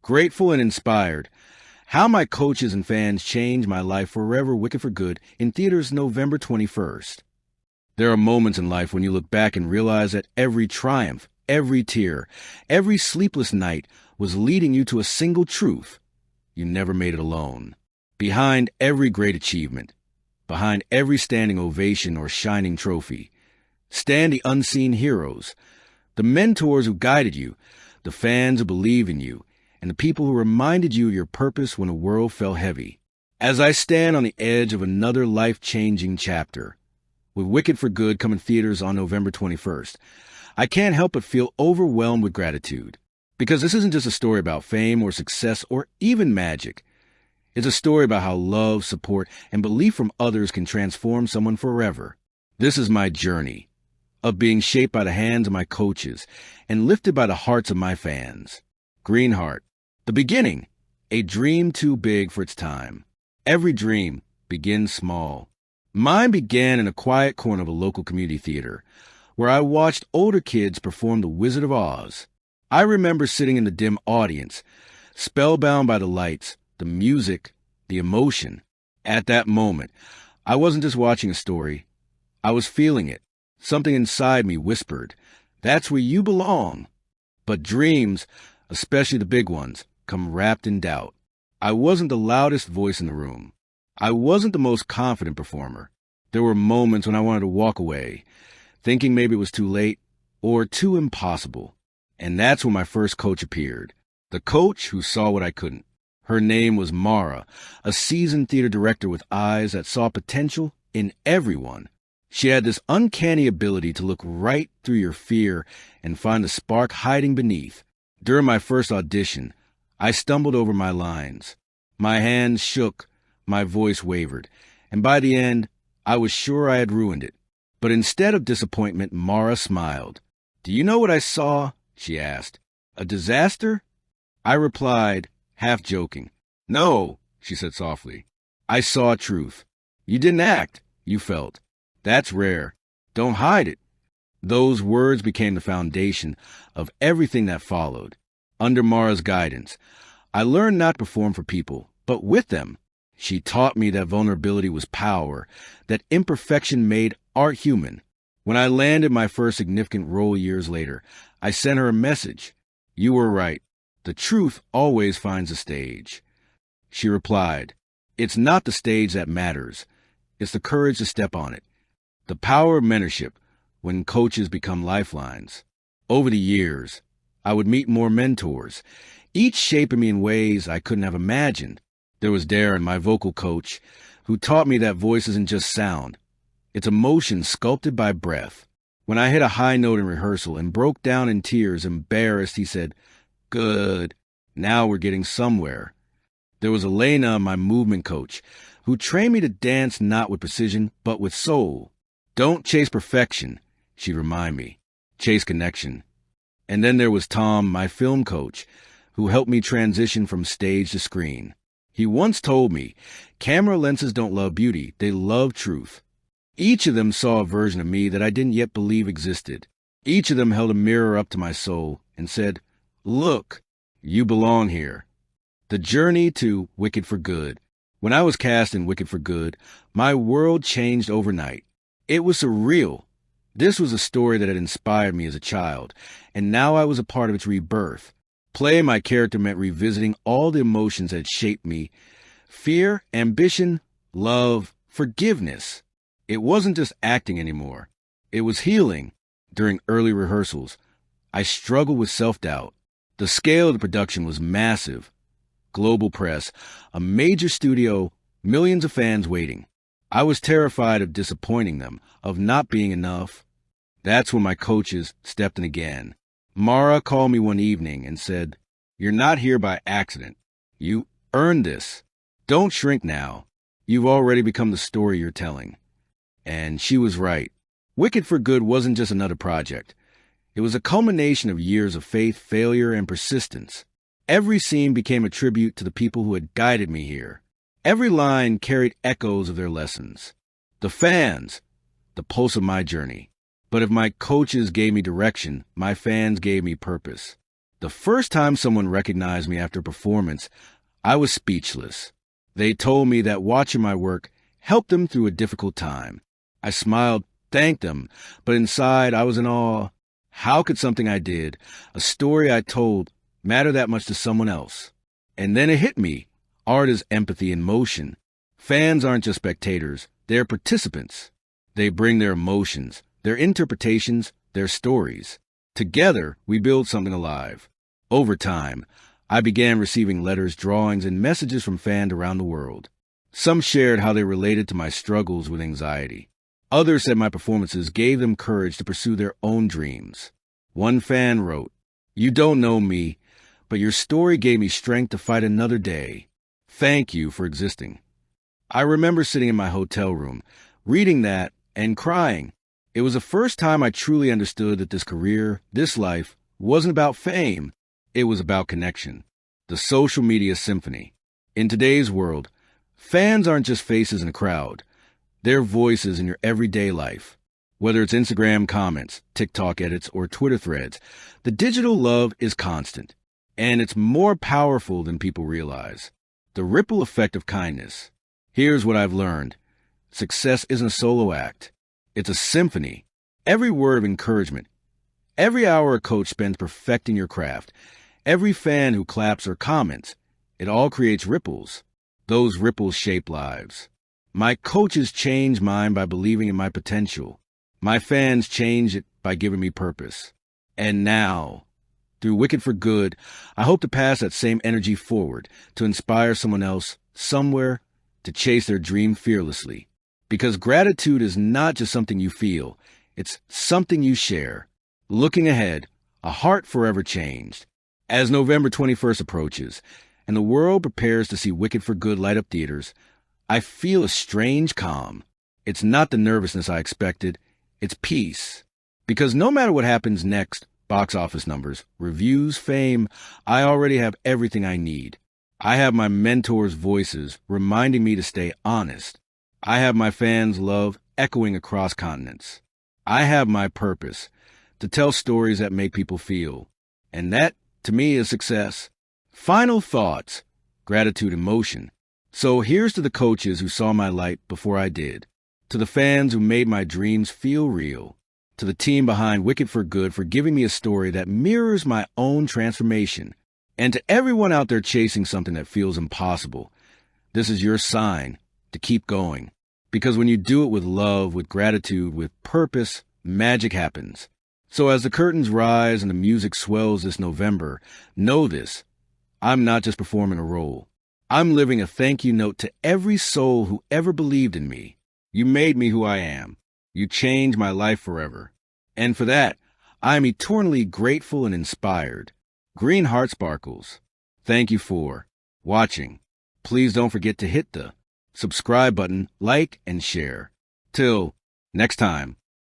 Grateful and inspired. How my coaches and fans changed my life forever, Wicked for Good, in theaters November 21st. There are moments in life when you look back and realize that every triumph, every tear, every sleepless night was leading you to a single truth. You never made it alone. Behind every great achievement, behind every standing ovation or shining trophy, stand the unseen heroes, the mentors who guided you, the fans who believe in you, and the people who reminded you of your purpose when the world fell heavy. As I stand on the edge of another life-changing chapter, with Wicked for Good coming theaters on November 21st, I can't help but feel overwhelmed with gratitude. Because this isn't just a story about fame or success or even magic. It's a story about how love, support, and belief from others can transform someone forever. This is my journey of being shaped by the hands of my coaches and lifted by the hearts of my fans. Greenheart, the beginning, a dream too big for its time. Every dream begins small. Mine began in a quiet corner of a local community theater, where I watched older kids perform The Wizard of Oz. I remember sitting in the dim audience, spellbound by the lights, the music, the emotion. At that moment, I wasn't just watching a story. I was feeling it. Something inside me whispered, "That's where you belong." But dreams, especially the big ones, come wrapped in doubt. I wasn't the loudest voice in the room. I wasn't the most confident performer. There were moments when I wanted to walk away, thinking maybe it was too late or too impossible. And that's when my first coach appeared. The coach who saw what I couldn't. Her name was Mara, a seasoned theater director with eyes that saw potential in everyone. She had this uncanny ability to look right through your fear and find the spark hiding beneath. During my first audition, I stumbled over my lines. My hands shook, my voice wavered, and by the end, I was sure I had ruined it. But instead of disappointment, Mara smiled. "Do you know what I saw?" she asked. "A disaster?" I replied, half joking. "No," she said softly. "I saw truth. You didn't act, you felt. That's rare. Don't hide it." Those words became the foundation of everything that followed. Under Mara's guidance, I learned not to perform for people, but with them. She taught me that vulnerability was power, that imperfection made art human. When I landed my first significant role years later, I sent her a message. "You were right. The truth always finds a stage." She replied, "It's not the stage that matters. It's the courage to step on it." The power of mentorship when coaches become lifelines. Over the years, I would meet more mentors, each shaping me in ways I couldn't have imagined. There was Darren, my vocal coach, who taught me that voice isn't just sound. It's emotion sculpted by breath. When I hit a high note in rehearsal and broke down in tears, embarrassed, he said, "Good. Now we're getting somewhere." There was Elena, my movement coach, who trained me to dance not with precision, but with soul. "Don't chase perfection," she'd remind me. "Chase connection." And then there was Tom, my film coach, who helped me transition from stage to screen. He once told me, camera lenses don't love beauty, they love truth. Each of them saw a version of me that I didn't yet believe existed. Each of them held a mirror up to my soul and said, "Look, you belong here." The journey to Wicked for Good. When I was cast in Wicked for Good, my world changed overnight. It was surreal. This was a story that had inspired me as a child, and now I was a part of its rebirth. Playing my character meant revisiting all the emotions that had shaped me. Fear, ambition, love, forgiveness. It wasn't just acting anymore. It was healing. During early rehearsals, I struggled with self-doubt. The scale of the production was massive. Global press, a major studio, millions of fans waiting. I was terrified of disappointing them, of not being enough. That's when my coaches stepped in again. Mara called me one evening and said, "You're not here by accident. You earned this. Don't shrink now. You've already become the story you're telling." And she was right. Wicked for Good wasn't just another project. It was a culmination of years of faith, failure, and persistence. Every scene became a tribute to the people who had guided me here. Every line carried echoes of their lessons. The fans, the pulse of my journey. But if my coaches gave me direction, my fans gave me purpose. The first time someone recognized me after a performance, I was speechless. They told me that watching my work helped them through a difficult time. I smiled, thanked them, but inside I was in awe. How could something I did, a story I told, matter that much to someone else? And then it hit me. Art is empathy in motion. Fans aren't just spectators, they're participants. They bring their emotions, their interpretations, their stories. Together, we build something alive. Over time, I began receiving letters, drawings, and messages from fans around the world. Some shared how they related to my struggles with anxiety. Others said my performances gave them courage to pursue their own dreams. One fan wrote, "You don't know me, but your story gave me strength to fight another day. Thank you for existing." I remember sitting in my hotel room, reading that, and crying. It was the first time I truly understood that this career, this life, wasn't about fame. It was about connection. The social media symphony. In today's world, fans aren't just faces in a crowd. They're voices in your everyday life. Whether it's Instagram comments, TikTok edits, or Twitter threads, the digital love is constant. And it's more powerful than people realize. The ripple effect of kindness. Here's what I've learned. Success isn't a solo act. It's a symphony. Every word of encouragement, every hour a coach spends perfecting your craft, every fan who claps or comments, it all creates ripples. Those ripples shape lives. My coaches changed mine by believing in my potential. My fans changed it by giving me purpose. And now, through Wicked for Good, I hope to pass that same energy forward to inspire someone else, somewhere, to chase their dream fearlessly. Because gratitude is not just something you feel, it's something you share. Looking ahead, a heart forever changed. As November 21st approaches, and the world prepares to see Wicked for Good light up theaters, I feel a strange calm. It's not the nervousness I expected, it's peace. Because no matter what happens next, box office numbers, reviews, fame, I already have everything I need. I have my mentors' voices reminding me to stay honest. I have my fans' love echoing across continents. I have my purpose, to tell stories that make people feel. And that, to me, is success. Final thoughts, gratitude and motion. So here's to the coaches who saw my light before I did. To the fans who made my dreams feel real. To the team behind Wicked for Good for giving me a story that mirrors my own transformation. And to everyone out there chasing something that feels impossible, this is your sign to keep going. Because when you do it with love, with gratitude, with purpose, magic happens. So as the curtains rise and the music swells this November, know this. I'm not just performing a role. I'm living a thank you note to every soul who ever believed in me. You made me who I am. You changed my life forever. And for that, I am eternally grateful and inspired. Green Heart Sparkles. Thank you for watching. Please don't forget to hit the subscribe button, like, and share. Till next time.